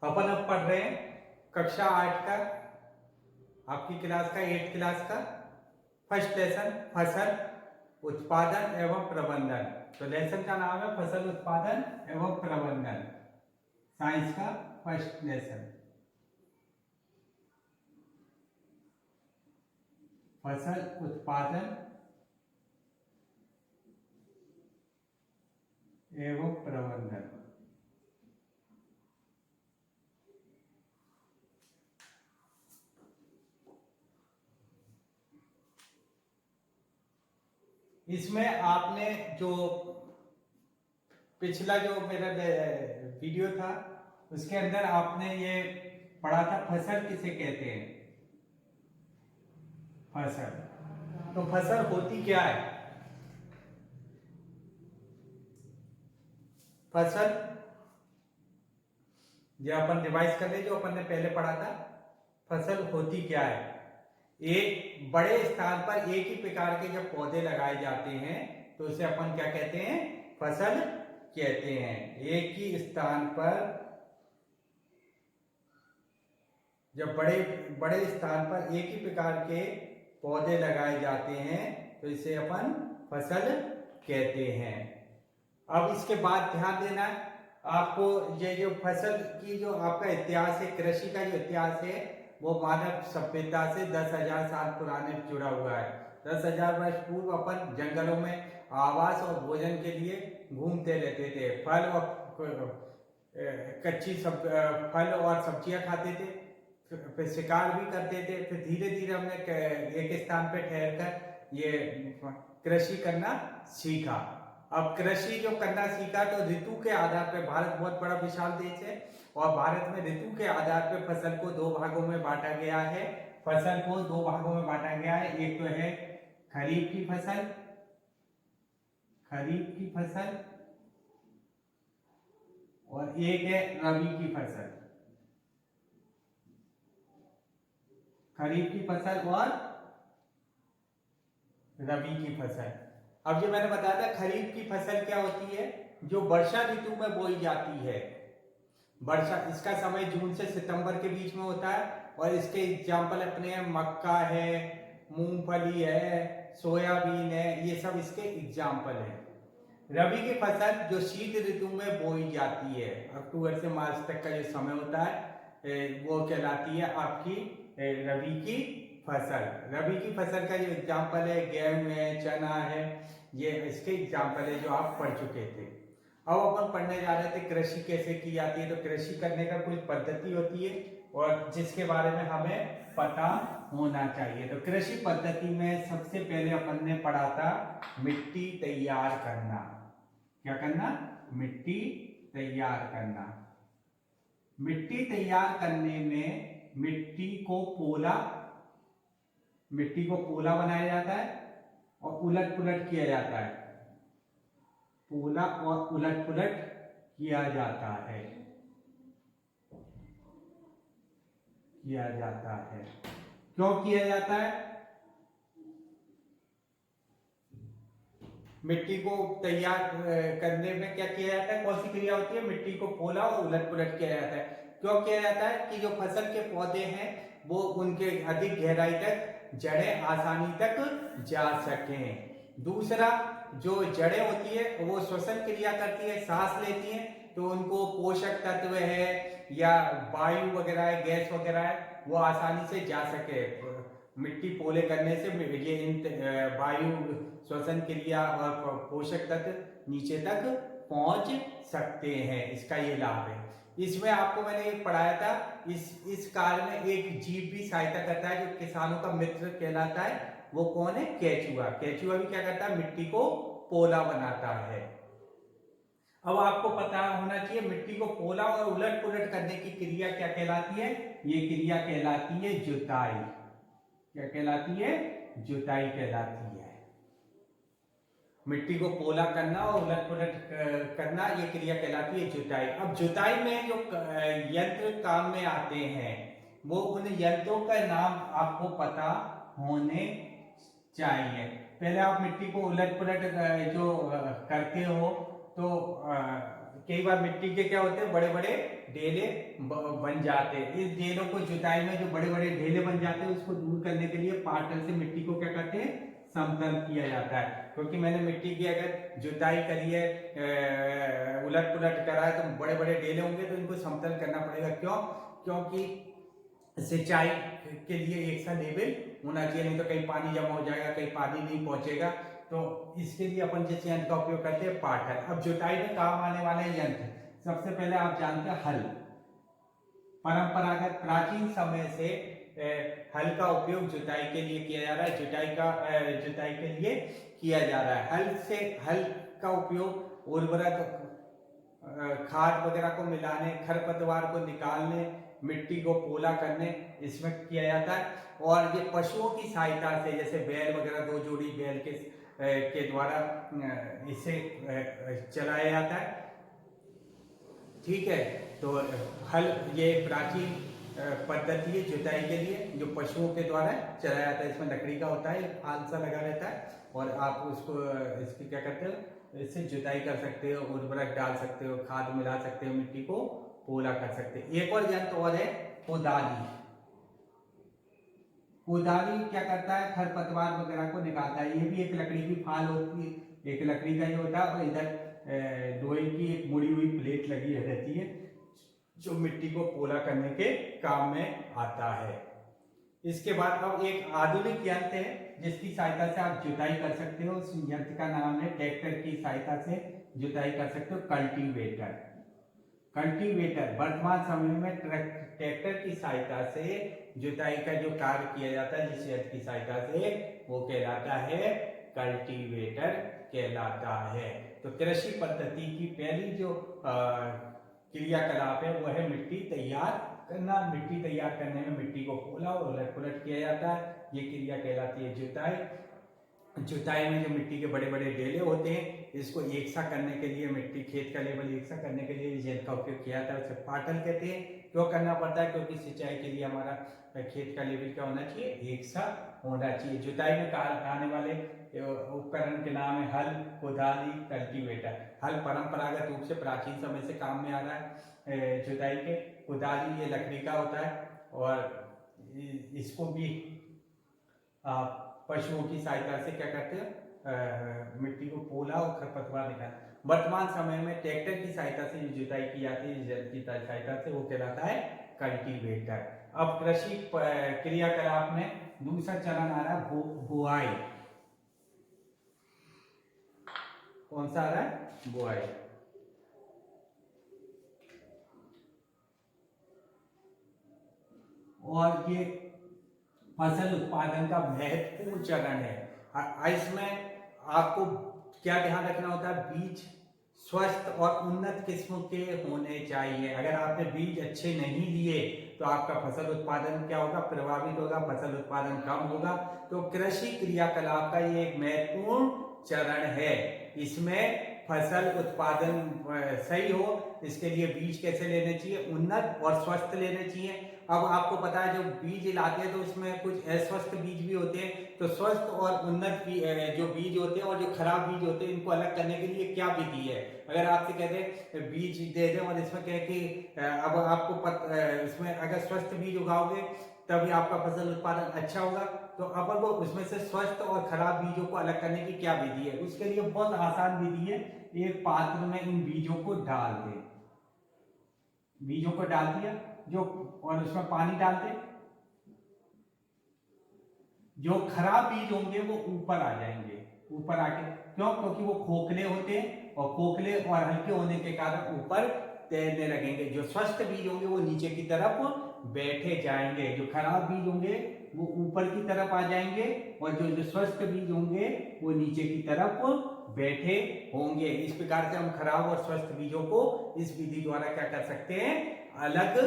अपन अब पढ़ रहे हैं कक्षा 8 का, आपकी क्लास का 8th क्लास का फर्स्ट लेसन फसल उत्पादन एवं प्रबंधन। तो लेसन का नाम है फसल उत्पादन एवं प्रबंधन, साइंस का फर्स्ट लेसन। फसल उत्पादन एवं प्रबंधन। इसमें आपने जो पिछला जो मेरा वीडियो था उसके अंदर आपने ये पढ़ा था फसल किसे कहते हैं। फसल, तो फसल होती क्या है? फसल जो अपन रिवाइज कर ले, जो अपन ने पहले पढ़ा था, फसल होती क्या है? एक बड़े स्थान पर एक ही प्रकार के जब पौधे लगाए जाते हैं तो उसे अपन क्या कहते हैं? फसल कहते हैं। एक ही स्थान पर जब बड़े बड़े स्थान पर एक ही प्रकार के पौधे लगाए जाते हैं तो इसे अपन फसल कहते हैं। अब इसके बाद ध्यान देना है आपको, ये जो फसल की जो आपका इतिहास है, कृषि का जो इतिहास है, वो मानव सभ्यता से 10,000 साल पुराने जुड़ा हुआ है। 10,000 वर्ष पूर्व अपन जंगलों में आवास और भोजन के लिए घूमते रहते थे। फल और फल और सब्जियां खाते थे, फिर शिकार भी करते थे। फिर धीरे धीरे हमने एक स्थान पे ठहर कर ये कृषि करना सीखा। अब कृषि जो करना सीखा तो ऋतु के आधार पर, भारत बहुत बड़ा विशाल देश है और भारत में ऋतु के आधार पर फसल को दो भागों में बांटा गया है। फसल को दो भागों में बांटा गया है, एक तो है खरीफ की फसल, खरीफ की फसल, और एक है रबी की फसल। खरीफ की फसल और रबी की फसल। अब जो मैंने बताया था खरीफ की फसल क्या होती है, जो वर्षा ऋतु में बोई जाती है। वर्षा, इसका समय जून से सितंबर के बीच में होता है और इसके एग्जाम्पल अपने हैं मक्का है, मूंगफली है, सोयाबीन है, ये सब इसके एग्जाम्पल हैं। रबी की फसल जो शीत ऋतु में बोई जाती है, अक्टूबर से मार्च तक का जो समय होता है वो कहलाती है आपकी रबी की फसल। रबी की फसल का जो एग्जाम्पल है गेहूं है, चना है, ये इसके एग्जाम्पल है जो आप पढ़ चुके थे। अब अपन पढ़ने जा रहे थे कृषि कैसे की जाती है। तो कृषि करने का कुछ पद्धति होती है और जिसके बारे में हमें पता होना चाहिए। तो कृषि पद्धति में सबसे पहले अपन ने पढ़ा था मिट्टी तैयार करना। क्या करना? मिट्टी तैयार करना। मिट्टी तैयार करने में मिट्टी को पोला बनाया जाता है और उलट पुलट किया जाता है। पोला और उलट पुलट किया जाता है, किया जाता है। क्यों किया जाता है? मिट्टी को तैयार करने में क्या किया जाता है? कौन सी क्रिया होती है? मिट्टी को पोला और उलट पुलट किया जाता है। क्यों किया जाता है? कि जो फसल के पौधे हैं वो उनके अधिक गहराई तक जड़ें आसानी तक जा सकें। दूसरा, जो जड़ें होती है वो श्वसन क्रिया करती है, सांस लेती हैं, तो उनको पोषक तत्व है या वायु वगैरह है, गैस वगैरह है, वो आसानी से जा सके। मिट्टी पोले करने से ये वायु श्वसन क्रिया और पोषक तत्व नीचे तक पहुंच सकते हैं। इसका ये लाभ है। इसमें आपको मैंने एक पढ़ाया था, इस कार्य में एक जीव भी सहायता करता है जो किसानों का मित्र कहलाता है। वो कौन है? केचुआ। केचुआ भी क्या करता है? मिट्टी को पोला बनाता है। अब आपको पता होना चाहिए मिट्टी को पोला और उलट पुलट करने की क्रिया क्या कहलाती है? ये क्रिया कहलाती है जुताई। क्या कहलाती है? जुताई कहलाती है। मिट्टी को पोला करना और उलट पुलट करना, ये क्रिया कहलाती है जुताई। अब जुताई में जो यंत्र काम में आते हैं वो उन यंत्रों का नाम आपको पता होने चाहिए। पहले आप मिट्टी को उलट पुलट जो करते हो तो कई बार मिट्टी के क्या होते हैं, बड़े बड़े ढेले बन जाते हैं। इस ढेलों को जुताई में जो बड़े बड़े ढेले बन जाते हैं उसको दूर करने के लिए पाटल से मिट्टी को क्या करते हैं, समतल किया जाता है। क्योंकि मैंने मिट्टी की अगर जुताई करी है, उलट पुलट करा है, तो बड़े बड़े ढेले होंगे तो इनको समतल करना पड़ेगा। क्यों? क्योंकि सिंचाई के लिए एक सा लेवल होना चाहिए, नहीं तो कहीं पानी जमा हो जाएगा, कहीं पानी नहीं पहुंचेगा। तो इसके लिए अपन जिस यंत्र का उपयोग करते हैं, पाटल। अब जुताई में काम आने वाले यंत्र, सबसे पहले आप जानते हैं हल। परंपरागत प्राचीन समय से हल का उपयोग जुताई के लिए किया जा रहा है, जुताई के लिए किया जा रहा है। हल का उपयोग उर्वरक, खाद वगैरह को मिलाने, खरपतवार को निकालने, मिट्टी को पोला करने, इसमें किया जाता है। और ये पशुओं की सहायता से, जैसे बैल वगैरह, 2 जोड़ी बैल के द्वारा इसे चलाया जाता है। ठीक है, तो हल ये प्राचीन पद्धति है जुताई के लिए, जो पशुओं के द्वारा चलाया जाता है। इसमें लकड़ी का होता है, फाल सा लगा रहता है, और आप उसको इसकी क्या करते हो, इससे जुताई कर सकते हो, उर्वरक डाल सकते हो, खाद मिला सकते हो, मिट्टी को पोला कर सकते हो। एक और यंत्र और है कुदाली। कुदाली क्या करता है, खरपतवार वगैरह को निकालता है। ये भी एक लकड़ी की फाल होती है, एक लकड़ी का ही होता है, और इधर लोहे की एक मुड़ी हुई प्लेट लगी रहती है, जो मिट्टी को पोला करने के काम में आता है। इसके बाद अब एक आधुनिक यंत्र है जिसकी सहायता से आप जुताई कर सकते हो। उस यंत्र का नाम है, ट्रैक्टर की सहायता से जुताई कर सकते हो, कल्टीवेटर। कल्टीवेटर वर्तमान समय में ट्रैक्टर की सहायता से जुताई का जो कार्य किया जाता है, जिस यंत्र की सहायता से, वो कहलाता है कल्टीवेटर कहलाता है। तो कृषि पद्धति की पहली जो क्रियाकलाप है वो है मिट्टी तैयार करना। मिट्टी तैयार करने में मिट्टी को पोला और उलट पुलट किया जाता है, ये क्रिया कहलाती है जुताई। जुताई में जो मिट्टी के बड़े बड़े ढेले होते हैं, इसको एक सा करने के लिए, मिट्टी खेत का लेवल एक सा करने के लिए इस यंत्र का उपयोग किया जाता है, उसे पाटल कहते हैं। क्यों करना पड़ता है? क्योंकि सिंचाई के लिए हमारा खेत का लेवल क्या होना चाहिए, एक सा होना चाहिए। जुताई में आने वाले उपकरण के नाम है हल, कुदाली, कल्टीवेटर। हल परंपरागत रूप से प्राचीन समय से काम में आ रहा है जुताई के। कुदाली ये लकड़ी का होता है, और इसको भी पशुओं की सहायता से क्या करते हैं, मिट्टी को पोला और खरपतवार निकाल। वर्तमान समय में ट्रैक्टर की सहायता से जुताई की जाती है, जल की सहायता से, वो कहलाता है कल्टीवेटर। अब कृषि क्रियाकलाप में दूसरा चरण आ रहा है बुआई। कौन सा आ रहा है? बुआई। और ये फसल उत्पादन का महत्वपूर्ण चरण है। इसमें आपको क्या ध्यान रखना होता है, बीज स्वस्थ और उन्नत किस्म के होने चाहिए। अगर आपने बीज अच्छे नहीं लिए तो आपका फसल उत्पादन क्या होगा, प्रभावित होगा, फसल उत्पादन कम होगा। तो कृषि क्रियाकलाप का ये एक महत्वपूर्ण चरण है। इसमें फसल उत्पादन सही हो, इसके लिए बीज कैसे लेने चाहिए, उन्नत और स्वस्थ लेने चाहिए। अब आपको पता है, जो बीज लाते हैं तो उसमें कुछ अस्वस्थ बीज भी होते हैं। तो स्वस्थ और उन्नत जो बीज होते हैं और जो खराब बीज होते हैं, इनको अलग करने के लिए क्या विधि है? अगर आपसे कहते हैं बीज दे दें और इसमें कहे कि अब आपको इसमें अगर स्वस्थ बीज उगाओगे तभी आपका फसल उत्पादन अच्छा होगा, तो अपन को उसमें से स्वस्थ और खराब बीजों को अलग करने की क्या विधि है? उसके लिए बहुत आसान विधि है। एक पात्र में इन बीजों को डाल दें, बीजों को डाल दिया जो, और उसमें पानी डाल दें। जो खराब बीज होंगे वो ऊपर आ जाएंगे, ऊपर आके, क्यों? क्योंकि वो खोखले होते हैं, और खोखले और हल्के होने के कारण ऊपर तैरने लगेंगे। जो स्वस्थ बीज होंगे वो नीचे की तरफ बैठे जाएंगे, जो खराब बीज होंगे वो ऊपर की तरफ आ जाएंगे, और जो स्वस्थ बीज होंगे वो नीचे की तरफ बैठे होंगे। इस प्रकार से हम खराब और स्वस्थ बीजों को इस विधि द्वारा क्या कर सकते हैं, अलग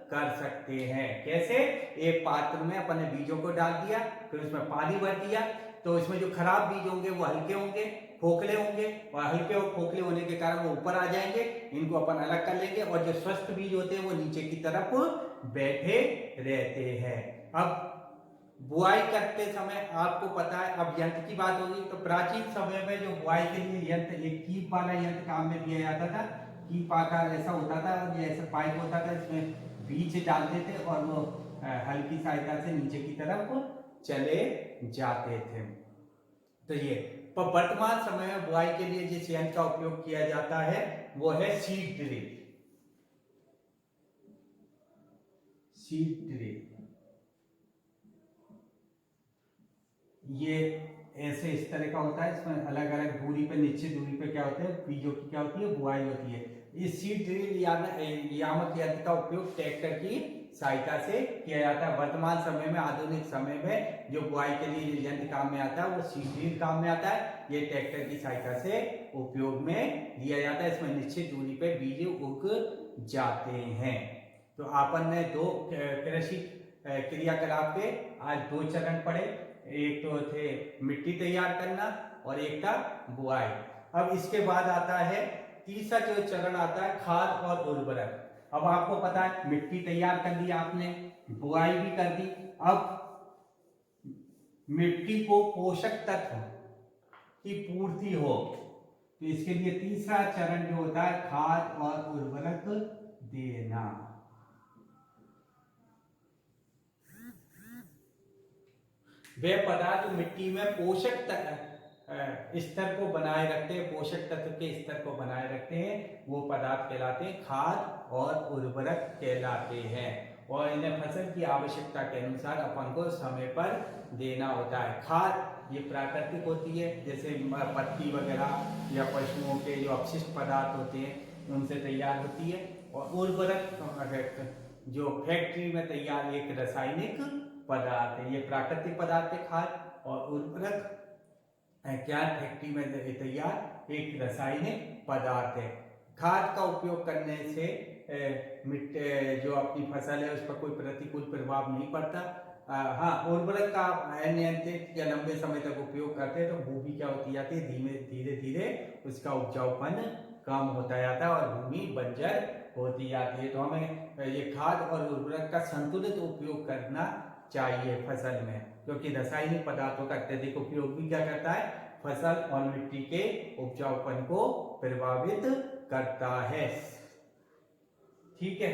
कर सकते हैं। कैसे? एक पात्र में अपन ने बीजों को डाल दिया, फिर उसमें पानी भर दिया, तो इसमें जो खराब बीज होंगे वो हल्के होंगे, खोखले होंगे, और हल्के और खोखले होने के कारण वो ऊपर आ जाएंगे, इनको अपन अलग कर लेंगे। और जो स्वस्थ बीज होते हैं वो नीचे की तरफ बैठे रहते हैं। अब बुआई करते समय आपको पता है, अब यंत्र की बात होगी तो प्राचीन समय में जो बुआई के लिए यंत्र, एक कीप वाला यंत्र काम में लिया जाता था, कीप आकार ऐसा होता था और ये ऐसा पाइप होता था, इसमें बीज डालते थे और वो हल की सहायता से नीचे की तरफ चले जाते थे। तो ये पर वर्तमान समय में बुआई के लिए जिस यंत्र का उपयोग किया जाता है वो है सीड ड्रिल। सीड ड्रिल ये ऐसे इस तरह का होता है, इसमें अलग अलग दूरी पे, निश्चित दूरी पे क्या होते हैं, बीजों की क्या होती है, बुआई होती है। इस सीड ड्रिल यामक यंत्र का उपयोग ट्रैक्टर की सहायता से किया जाता है। वर्तमान समय में, आधुनिक समय में जो बुआई के लिए जो यंत्र काम में आता है वो सीड ड्रिल काम में आता है। ये ट्रैक्टर की सहायता से उपयोग में लिया जाता है। इसमें निश्चित दूरी पे बीज उग जाते हैं। तो आपन ने दो कृषि क्रियाकलाप के आज दो चरण पढ़े। एक तो थे मिट्टी तैयार करना और एक था बुआई। अब इसके बाद आता है तीसरा जो चरण आता है खाद और उर्वरक। अब आपको पता है मिट्टी तैयार कर दी आपने, बुआई भी कर दी, अब मिट्टी को पोषक तत्व की पूर्ति हो तो इसके लिए तीसरा चरण जो होता है खाद और उर्वरक देना। वे पदार्थ मिट्टी में पोषक स्तर को बनाए रखते हैं, पोषक तत्व के स्तर को बनाए रखते हैं, वो पदार्थ कहलाते हैं खाद और उर्वरक कहलाते हैं। और इन्हें फसल की आवश्यकता के अनुसार अपन को समय पर देना होता है। खाद ये प्राकृतिक होती है, जैसे पत्ती वगैरह या पशुओं के जो अपशिष्ट पदार्थ होते हैं उनसे तैयार होती है। और उर्वरक जो फैक्ट्री में तैयार एक रासायनिक पदार्थ है। ये प्राकृतिक पदार्थ है खाद, और उर्वरक क्या फैक्ट्री में तैयार एक रासायनिक पदार्थ है। खाद का उपयोग करने से मिट्टी जो अपनी फसल है उस पर कोई प्रतिकूल प्रभाव नहीं पड़ता। हाँ, उर्वरक का अनियंत्रित या लंबे समय तक उपयोग करते हैं तो भूमि क्या होती जाती है, धीरे धीरे उसका उपजाऊपन कम होता जाता है और भूमि बंजर होती जाती है। तो हमें ये खाद और उर्वरक का संतुलित उपयोग करना चाहिए फसल में, क्योंकि रासायनिक पदार्थों का अत्यधिक उपयोग भी क्या करता है, फसल और मिट्टी के उपजाऊपन को प्रभावित करता है। ठीक है।